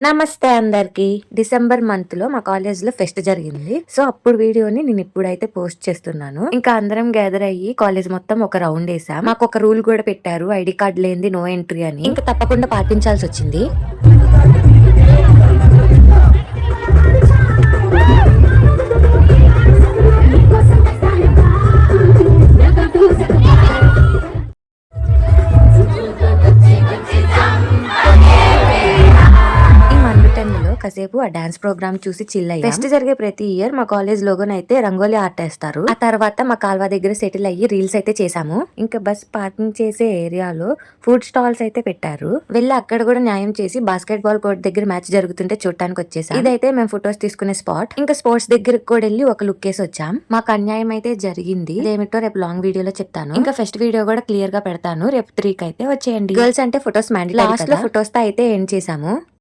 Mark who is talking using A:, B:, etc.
A: నమస్తే అందరికి. December month లో మా కాలేజ్ లో ఫెస్ట్ జరిగింది. సో అప్పుడు వీడియోని నేను ఇప్పుడైతే పోస్ట్ చేస్తున్నాను. ఇంకా అందరం గ్యాదర్ అయ్యి కాలేజ్ మొత్తం ఒక రౌండ్ వేసాం. మాకు ఒక రూల్ కూడా పెట్టారు, ఐడి కార్డ్ లేనిది నో ఎంట్రీ అని. ఇంకా తప్పకుండా పాటించాల్సి వచ్చింది. కాసేపు ఆ డాన్స్ ప్రోగ్రామ్ చూసి చిల్ అయ్యి ఫెస్ట్ జరిగే ప్రతి ఇయర్ మా కాలేజ్ లోగోన్ అయితే రంగోలీ ఆర్ట్ వేస్తారు. ఆ తర్వాత మా కాల్వా దగ్గర సెటిల్ అయ్యి రీల్స్ అయితే చేసాము. ఇంకా బస్ పార్కింగ్ చేసే ఏరియాలో ఫుడ్ స్టాల్స్ అయితే పెట్టారు. వెళ్ళి అక్కడ కూడా న్యాయం చేసి బాస్కెట్ బాల్ కోర్ట్ దగ్గర మ్యాచ్ జరుగుతుంటే చూడటానికి వచ్చేసాం. ఇదైతే మేము ఫొటోస్ తీసుకునే స్పాట్. ఇంకా స్పోర్ట్స్ దగ్గరకు కూడా వెళ్ళి ఒక లుక్ వేసి వచ్చాం. మాకు అన్యాయం అయితే జరిగింది, ఏమిటో రేపు లాంగ్ వీడియోలో చెప్తాను. ఇంకా ఫస్ట్ వీడియో కూడా క్లియర్ గా పెడతాను. రేపు 3 కి అయితే వచ్చేయండి. గర్ల్స్ అంటే ఫొటోస్ మ్యాండేటరీ. లాస్ట్ లో ఫొటోస్ తో అయితే ఎండ్ చేసాము.